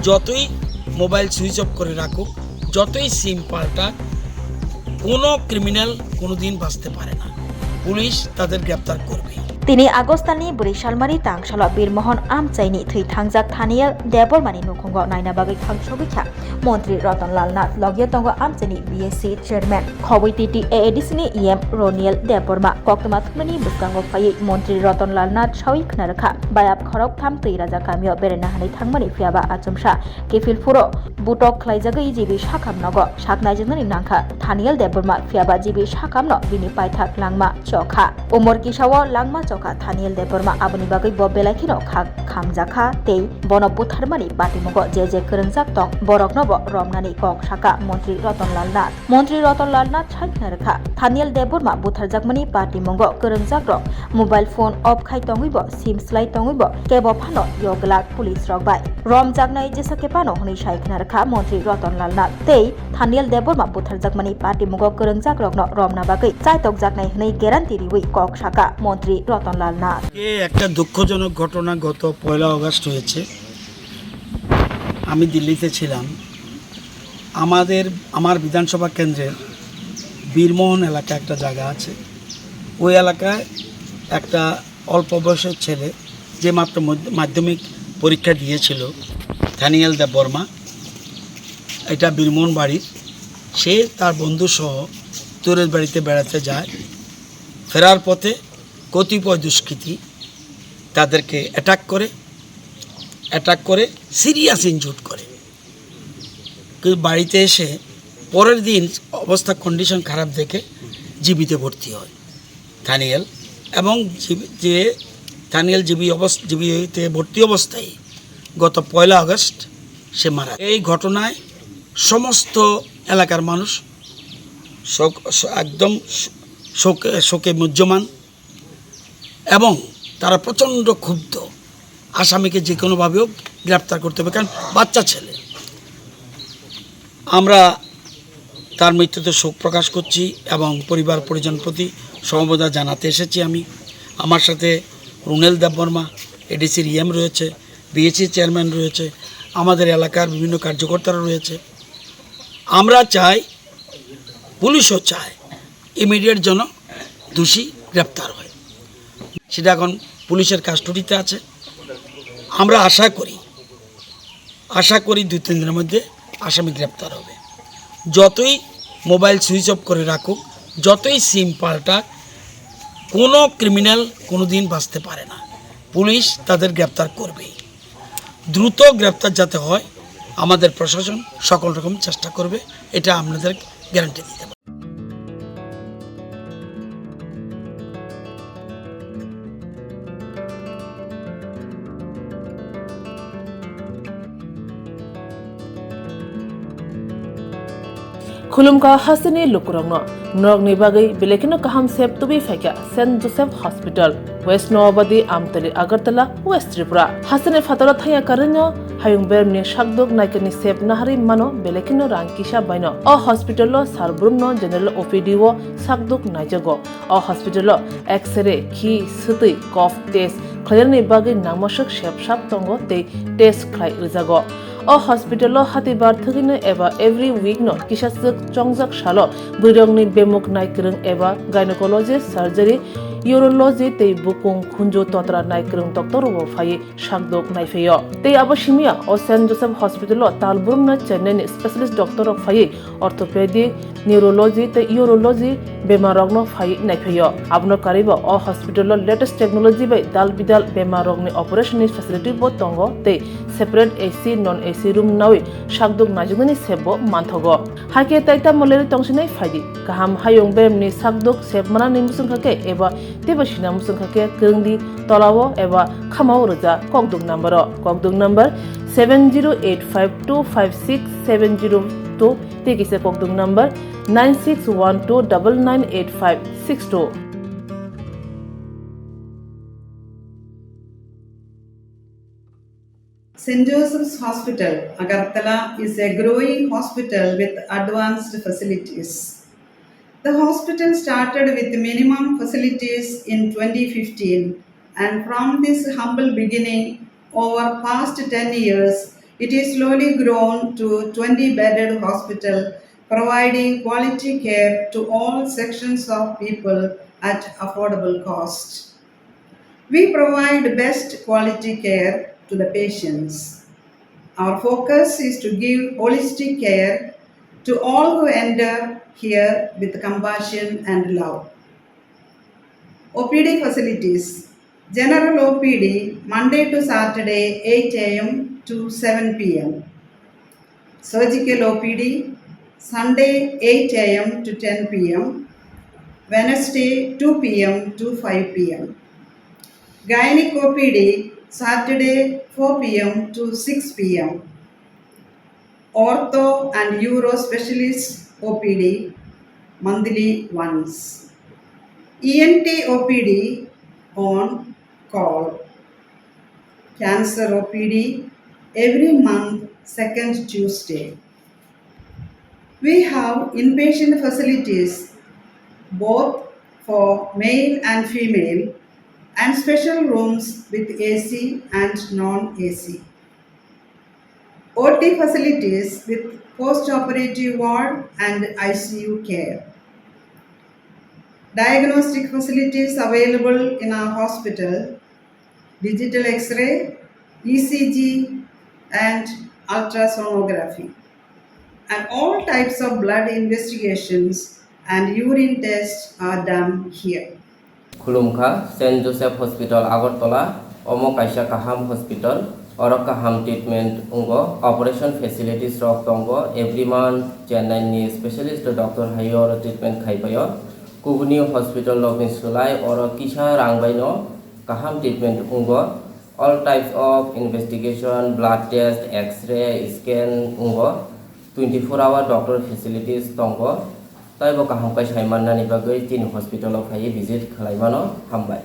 যতই mobile switch off করে রাখুক, যতই সিম পাল্টাক, কোনো ক্রিমিনাল কোনোদিন বাঁচতে পারে না। পুলিশ তাদের গ্রেপ্তার করবে। তিনি আগস্तानि বরিশালমারি तांगसाल बीरमोहन आमचाइनि थै थांजाक थानियल देबरमानि नुखुंग नायना बागै थांसबिखा मन्त्री रतनलाल नाथ लगिया तंग आमचाइनि बीएससी चेयरमैन खबै टीटी एडिसनि ईएम रोनियल देबरमा कक्तमा थुमनि बुस्कांग फायै मन्त्री रतनलाल नाथ सावि खनारखा बायाब खरक थाम तै राजा गामियाव बेरायना हानै थांमानि फियाबा आचमसा केफिल फुरो बुटक खलाइजागै जिबि साखामनग साखनायजोंनि नांखा थानियल देबरमा फियाबा जिबि साखामन बिनि पाइथाक लांमा चखा उमर किसाव लांमा चखा थानियल देबरमा आबनि बागै बबेलाखिनो खामजाखा तै बन बुथारमानि बाटिमग जे करंजाक तं बरकनब रमनानि कक साका मन्त्री रतनलाल नाथ साइखनारखा थानियल देबरमा बुथारजाकमानि बाटिमग करंजाक रक मोबाइल फोन अफ खाइ तंगैब सिम स्लाइ तंगैब केब फानो यगलाक पुलिस रकबाय रम जागनाय जेसाके पानो हनै साइखनारखा मन्त्री रतनलाल नाथ तै थानियल देबरमा बुथारजाकमानि बाटिमग करंजाक रकनो रमना बागै चाइतक जागनाय हनै ग्यारान्टी रिवै कक साका मन्त्री রতনলাল নাথ। একটা দুঃখজনক ঘটনা গত 1 আগস্ট হয়েছে। আমি দিল্লিতে ছিলাম। আমার বিধানসভা কেন্দ্রের বীরমোহন এলাকা একটা জায়গা আছে। ওই এলাকায় একটা অল্প বয়সের ছেলে যে মাত্র মাধ্যমিক পরীক্ষা দিয়েছিল, থানিয়েল দেববর্মা, এটা বীরমোহন বাড়ির। সে তার বন্ধু সহ তোরের বাড়িতে বেড়াতে যায়। ফেরার পথে কতিপয় দুষ্কৃতী তাদেরকে অ্যাটাক করে সিরিয়াস ইনজুর্ড করে। কিন্তু বাড়িতে এসে পরের দিন অবস্থা কন্ডিশন খারাপ দেখে জীবিতে ভর্তি হয় থানিয়েল, এবং থানিয়েল জীবিতে ভর্তি অবস্থায় গত 1 আগস্ট সে মারা। এই ঘটনায় সমস্ত এলাকার মানুষ একদম শোকে মুহ্যমান এবং তারা প্রচণ্ড ক্ষুব্ধ। আসামিকে যে কোনোভাবেও গ্রেপ্তার করতে হবে, কারণ বাচ্চা ছেলে। আমরা তার মৃত্যুতে শোক প্রকাশ করছি এবং পরিবার পরিজন প্রতি সমবেদনা জানাতে এসেছি। আমার সাথে রুনেল দেববর্মা এডিসির ইএম রয়েছে, বিএসসি চেয়ারম্যান রয়েছে, আমাদের এলাকার বিভিন্ন কার্যকর্তারা রয়েছে। আমরা চাই, পুলিশও চায়, ইমিডিয়েট যেন দোষী গ্রেপ্তার হয়। সেটা এখন পুলিশের কাস্টডিতে আছে। আমরা আশা করি 2-3 দিনের মধ্যে আসামি গ্রেপ্তার হবে। যতই মোবাইল সুইচ অফ করে রাখুক, যতই সিম পাল্টাক, কোনো ক্রিমিনাল কোনোদিন বাঁচতে পারে না। পুলিশ তাদের গ্রেপ্তার করবেই। দ্রুত গ্রেপ্তার যাতে হয়, আমাদের প্রশাসন সকল রকম চেষ্টা করবে, এটা আপনাদের গ্যারান্টি দিতে পারি। खुलुमका हसनी लुकुरंगनो नरगनि बागै बेलेखिनो काहाम सेब तुबि फाइका saint Joseph hospital west Nawabadi Amtali Agartala west Tripura हसने फातरा थाया करनो हायुं बेरमनि शाकदोक नायकनि सेब नाहारि मानो बेलेखिनो रांकिसा बायनो अ हॉस्पिटलो सारब्रुमनो जनरल ओपीडी वो शाकदोक नायजगो अ हॉस्पिटलो एक्सरे खि सुतै कफ टेस्ट खयरनि बागै नामसक सेबसाब तंगो ते टेस्ट खलाय रिजागो अ हॉस्पिटलो हातिबार थगिनो एबा एवरी वीक नो किसासक चंगजाक सालो बुरंगनि बेमुक नायकरं एबा गायनेकोलॉजिस्ट सर्जरी यूरोलॉजी ते बुकुं खुंजो तंत्रा नायकरं डॉक्टर वो फाये शाकदोक नायफेयो ते आबशिमिया अ सेंट जोसेफ हॉस्पिटलो तालबुरमना चेन्नई स्पेशलिस्ट डॉक्टर फाये ऑर्थोपेडिक न्यूरोलॉजी ते यूरोलॉजी बेमारगनो फाये नायफेयो आबनो कारिबो अ हॉस्पिटलो लेटेस्ट टेक्नोलॉजी बाय दाल बिदाल बेमारगनि ऑपरेशन फैसिलिटी बो तंगो ते separate AC non AC room नावे शाकदोक नाजुगनि सेबो मानथगो हाके ताइता मलेरि तंसिनाय फायदि गाहाम हायुं बेमनि शाकदोक सेबमाना निमुसुंखाके एबा तेबसिना मुसुंखाके गंगदि तलावो एबा खामाव रजा ककदुक number 7085256702 तेकिसे ककदुक number 9612998562 St. Joseph's Hospital, Agartala is a growing hospital with advanced facilities. The hospital started with minimum facilities in 2015, and from this humble beginning, over past 10 years, It is slowly grown to 20-bedded hospital, providing quality care to all sections of people at affordable cost. We provide best quality care to the patients. Our focus is to give holistic care to all who enter here with compassion and love. OPD facilities. General OPD Monday to Saturday 8 a.m. to 7 p.m. Surgical OPD Sunday 8 a.m. to 10 p.m. Wednesday 2 p.m. to 5 p.m. Gynec OPD Saturday 4 p.m. to 6 p.m. Ortho and Uro Specialist OPD monthly once. ENT OPD on call. Cancer OPD every month, second Tuesday. We have inpatient facilities both for male and female and special rooms with AC and non-AC. OT facilities with post-operative ward and ICU care. Diagnostic facilities available in our hospital, digital X-ray, ECG and ultrasonography. And all types of blood investigations and urine tests are done here. Khulumkha St. Joseph Hospital Agartala Omo Kaisa Kaham Hospital Oro Kaham treatment ungo operation facilities rok tongo every month Chennai ni specialist Dr. Hayor treatment Khaibo Kubuni Hospital of Sulai Oro Kisha Rangbaino Kaham treatment ungo all types of investigation blood test X-ray scan ungo 24-hour doctor facilities tongo Taibo kaham kai saimanna ni bagoi tin hospital of hai visit khalaimano hambai.